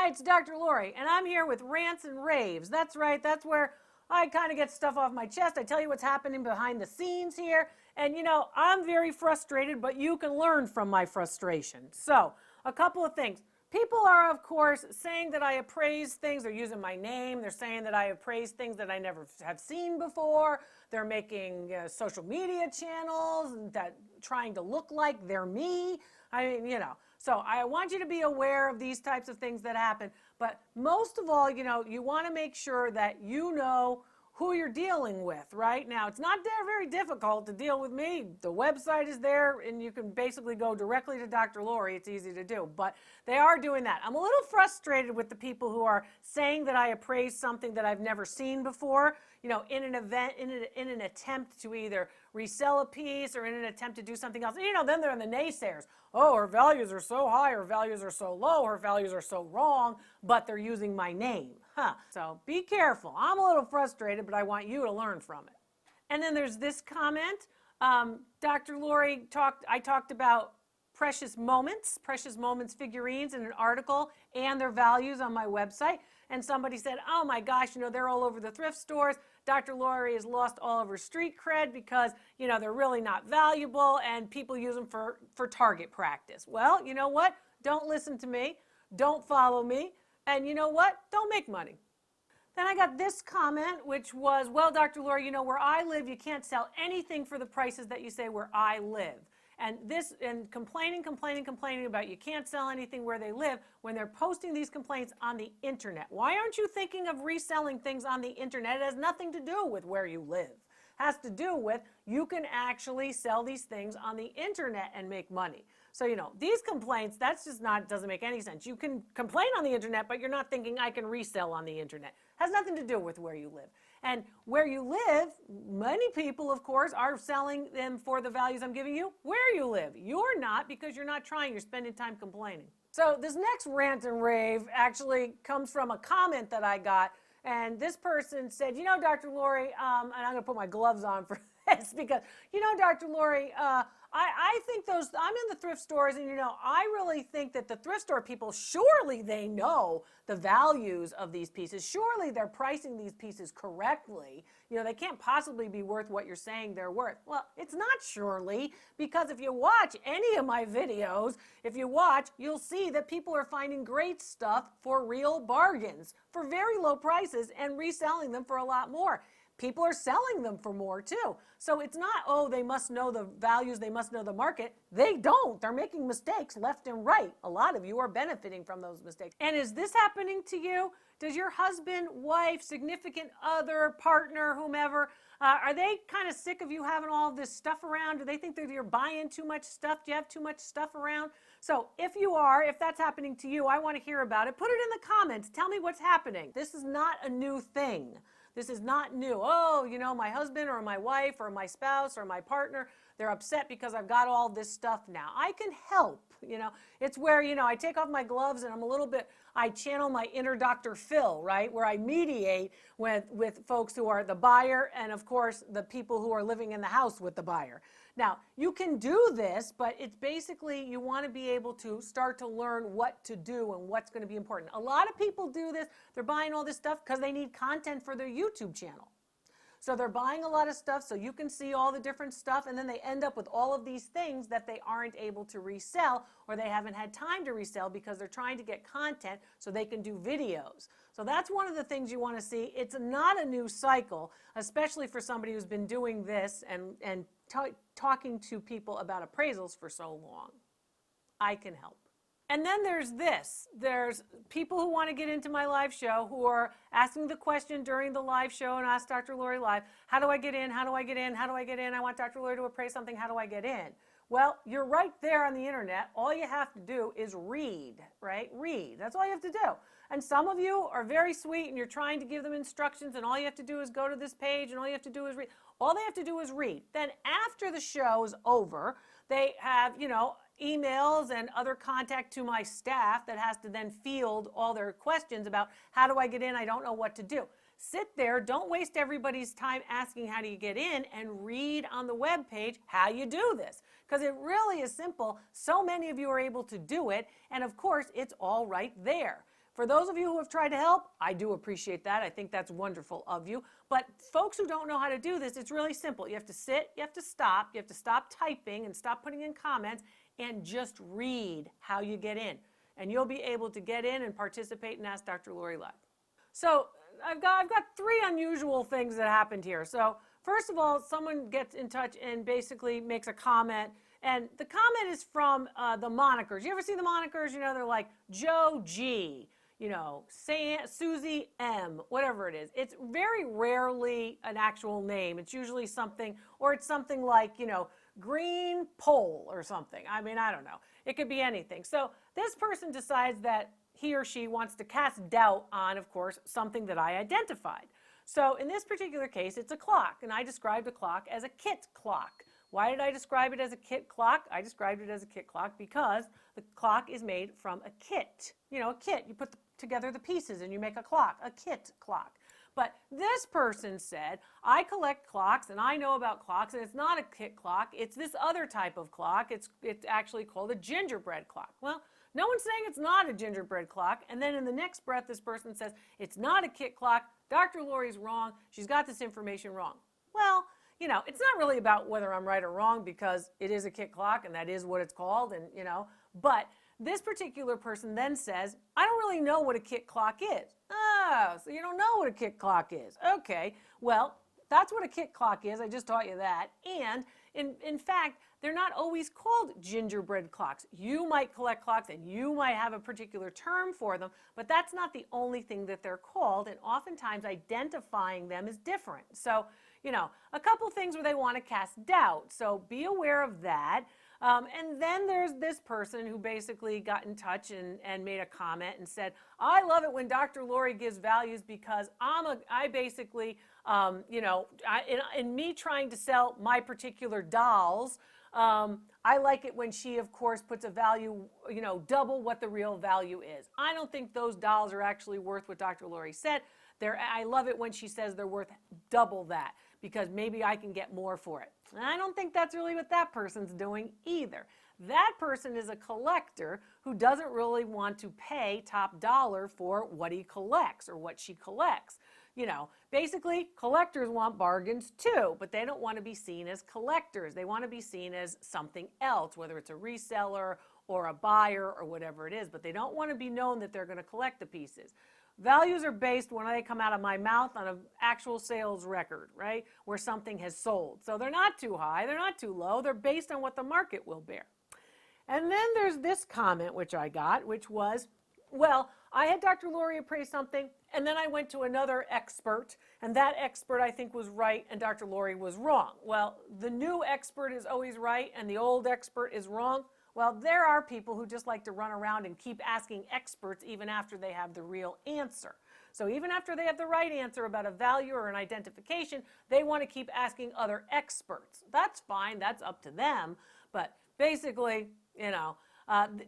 Hi, it's Dr. Lori, and I'm here with Rants and Raves. That's right, that's where I kind of get stuff off my chest. I tell you what's happening behind the scenes here. And I'm very frustrated, but you can learn from my frustration. So, a couple of things. People are, of course, saying that I appraise things. They're using my name. They're saying that I appraise things that I never have seen before. They're making social media channels that trying to look like they're me. So I want you to be aware of these types of things that happen. But most of all, you want to make sure that you know who you're dealing with. Right now, it's not very difficult to deal with me. The website is there, and you can basically go directly to Dr. Lori. It's easy to do, but they are doing that. I'm a little frustrated with the people who are saying that I appraise something that I've never seen before, in an event, in an attempt to either resell a piece or in an attempt to do something else. Then they're the naysayers. Oh, her values are so high, her values are so low, her values are so wrong, but they're using my name. So be careful. I'm a little frustrated, but I want you to learn from it. And then there's this comment. Dr. Lori I talked about precious moments figurines in an article and their values on my website. And somebody said, oh my gosh, they're all over the thrift stores. Dr. Lori has lost all of her street cred because, they're really not valuable and people use them for target practice. Well, you know what? Don't listen to me. Don't follow me. And you know what? Don't make money. Then I got this comment, which was, well, Dr. Lori, where I live, you can't sell anything for the prices that you say where I live. And complaining about you can't sell anything where they live when they're posting these complaints on the internet. Why aren't you thinking of reselling things on the internet? It has nothing to do with where you live. It has to do with you can actually sell these things on the internet and make money. So, these complaints, that's just doesn't make any sense. You can complain on the internet, but you're not thinking I can resell on the internet. It has nothing to do with where you live. And where you live, many people, of course, are selling them for the values I'm giving you where you live. You're not, because you're not trying. You're spending time complaining. So this next rant and rave actually comes from a comment that I got. And this person said, Dr. Lori, and I'm going to put my gloves on for this because, Dr. Lori, I think I'm in the thrift stores and, I really think that the thrift store people, surely they know the values of these pieces. Surely they're pricing these pieces correctly. They can't possibly be worth what you're saying they're worth. Well, it's not surely, because if you watch any of my videos, you'll see that people are finding great stuff for real bargains, for very low prices, and reselling them for a lot more. People are selling them for more too. So it's not, oh, they must know the values, they must know the market. They don't. They're making mistakes left and right. A lot of you are benefiting from those mistakes. And is this happening to you? Does your husband, wife, significant other, partner, whomever, are they kind of sick of you having all this stuff around? Do they think that you're buying too much stuff? Do you have too much stuff around? So if that's happening to you, I want to hear about it. Put it in the comments. Tell me what's happening. This is not a new thing. This is not new. Oh, my husband or my wife or my spouse or my partner, they're upset because I've got all this stuff now. I can help. It's where, I take off my gloves and I channel my inner Dr. Phil, right? Where I mediate with folks who are the buyer and, of course, the people who are living in the house with the buyer. Now, you can do this, but it's basically you want to be able to start to learn what to do and what's going to be important. A lot of people do this. They're buying all this stuff because they need content for their YouTube channel. So they're buying a lot of stuff so you can see all the different stuff, and then they end up with all of these things that they aren't able to resell, or they haven't had time to resell because they're trying to get content so they can do videos. So that's one of the things you want to see. It's not a new cycle, especially for somebody who's been doing this and talking to people about appraisals for so long. I can help. And then there's this. There's people who want to get into my live show who are asking the question during the live show and Ask Dr. Lori Live, how do I get in? How do I get in? How do I get in? I want Dr. Lori to appraise something. How do I get in? Well, you're right there on the internet. All you have to do is read, right? Read. That's all you have to do. And some of you are very sweet and you're trying to give them instructions and all you have to do is go to this page and all you have to do is read. All they have to do is read. Then after the show is over, they have, emails and other contact to my staff that has to then field all their questions about how do I get in? I don't know what to do. Sit there, don't waste everybody's time asking how do you get in, and read on the web page how you do this. Because it really is simple. So many of you are able to do it, and of course, it's all right there. for those of you who have tried to help, I do appreciate that. I think that's wonderful of you. But folks who don't know how to do this, it's really simple. You have to sit, you have to stop typing and stop putting in comments and just read how you get in. And you'll be able to get in and participate and ask Dr. Lori live. So I've got three unusual things that happened here. So first of all, someone gets in touch and basically makes a comment. And the comment is from the monikers. You ever see the monikers? You know, they're like Joe G, you know, Susie M, whatever it is. It's very rarely an actual name. It's usually something, or it's something like, you know, Green Pole or something. I mean, I don't know. It could be anything. So this person decides that he or she wants to cast doubt on, of course, something that I identified. So in this particular case, it's a clock, and I described a clock as a kit clock. Why did I describe it as a kit clock? I described it as a kit clock because the clock is made from a kit. You know, a kit. You put together the pieces and you make a clock, a kit clock. But this person said, I collect clocks and I know about clocks, and it's not a kit clock. It's this other type of clock. It's actually called a gingerbread clock. Well, no one's saying it's not a gingerbread clock. And then in the next breath, this person says, it's not a kit clock. Dr. Lori's wrong. She's got this information wrong. Well, you know, it's not really about whether I'm right or wrong, because it is a kit clock and that is what it's called, and you know, but this particular person then says, I don't really know what a kit clock is. Oh, so you don't know what a kit clock is. Okay, well, that's what a kit clock is. I just taught you that. And in fact, they're not always called gingerbread clocks. You might collect clocks and you might have a particular term for them, but that's not the only thing that they're called, and oftentimes identifying them is different. So, you know, a couple things where they want to cast doubt. So be aware of that. And then there's this person who basically got in touch and made a comment and said, I love it when Dr. Lori gives values because I basically, you know, in me trying to sell my particular dolls, I like it when she, of course, puts a value, you know, double what the real value is. I don't think those dolls are actually worth what Dr. Lori said. I love it when she says they're worth double that, because maybe I can get more for it. And I don't think that's really what that person's doing either. That person is a collector who doesn't really want to pay top dollar for what he collects or what she collects. You know, basically, collectors want bargains too, but they don't want to be seen as collectors. They want to be seen as something else, whether it's a reseller or a buyer or whatever it is, but they don't want to be known that they're going to collect the pieces. Values are based, when they come out of my mouth, on an actual sales record, right, where something has sold. So they're not too high, they're not too low, they're based on what the market will bear. And then there's this comment which I got, which was, well, I had Dr. Lori appraise something, and then I went to another expert, and that expert I think was right, and Dr. Lori was wrong. Well, the new expert is always right, and the old expert is wrong. Well, there are people who just like to run around and keep asking experts even after they have the real answer. So even after they have the right answer about a value or an identification, they want to keep asking other experts. That's fine, that's up to them, but basically, you know,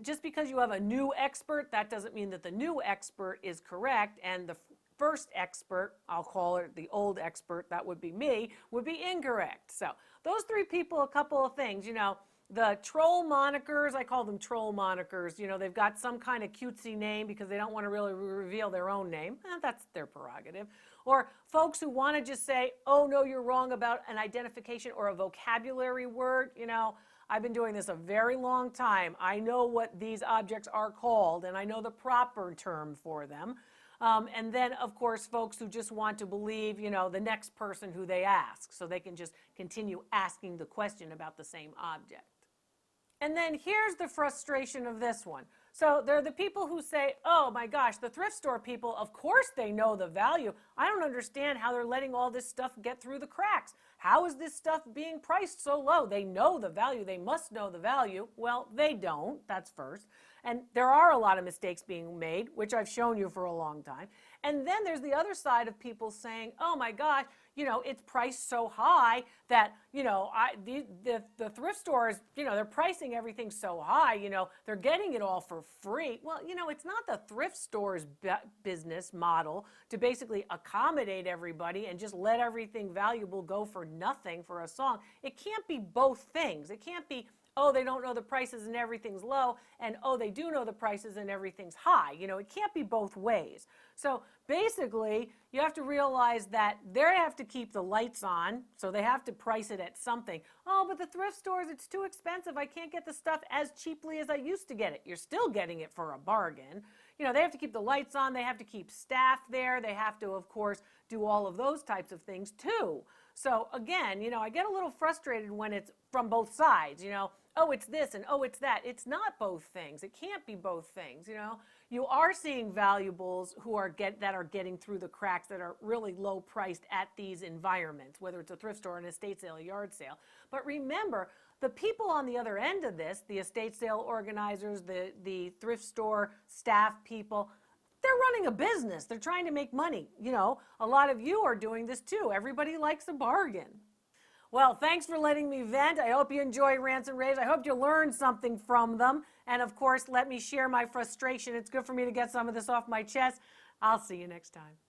just because you have a new expert, that doesn't mean that the new expert is correct, and the first expert, I'll call it the old expert, that would be me, would be incorrect. So those three people, a couple of things, you know, the troll monikers, I call them troll monikers. You know, they've got some kind of cutesy name because they don't want to really reveal their own name. That's their prerogative. Or folks who want to just say, oh, no, you're wrong about an identification or a vocabulary word. You know, I've been doing this a very long time. I know what these objects are called, and I know the proper term for them. And then, of course, folks who just want to believe, you know, the next person who they ask, so they can just continue asking the question about the same object. And then here's the frustration of this one. So there are the people who say, oh my gosh, the thrift store people, of course they know the value. I don't understand how they're letting all this stuff get through the cracks. How is this stuff being priced so low? They know the value. They must know the value. Well, they don't. That's first. And there are a lot of mistakes being made, which I've shown you for a long time. And then there's the other side of people saying, oh my gosh, you know, it's priced so high that, you know, the thrift stores, you know, they're pricing everything so high, you know, they're getting it all for free. Well, you know, it's not the thrift store's business model to basically accommodate everybody and just let everything valuable go for nothing for a song. It can't be both things. It can't be oh, they don't know the prices and everything's low, and oh, they do know the prices and everything's high. It can't be both ways. So basically, you have to realize that they have to keep the lights on, so they have to price it at something. Oh, but the thrift stores, it's too expensive. I can't get the stuff as cheaply as I used to get it. You're still getting it for a bargain. They have to keep the lights on. They have to keep staff there. They have to, of course, do all of those types of things too. So again, I get a little frustrated when it's from both sides, oh, it's this and oh, it's that. It's not both things. It can't be both things, You are seeing valuables that are getting through the cracks, that are really low priced at these environments, whether it's a thrift store, an estate sale, a yard sale. But remember, the people on the other end of this, the estate sale organizers, the thrift store staff people, they're running a business. They're trying to make money. A lot of you are doing this too. Everybody likes a bargain. Well, thanks for letting me vent. I hope you enjoy Rants and Raves. I hope you learned something from them. And of course, let me share my frustration. It's good for me to get some of this off my chest. I'll see you next time.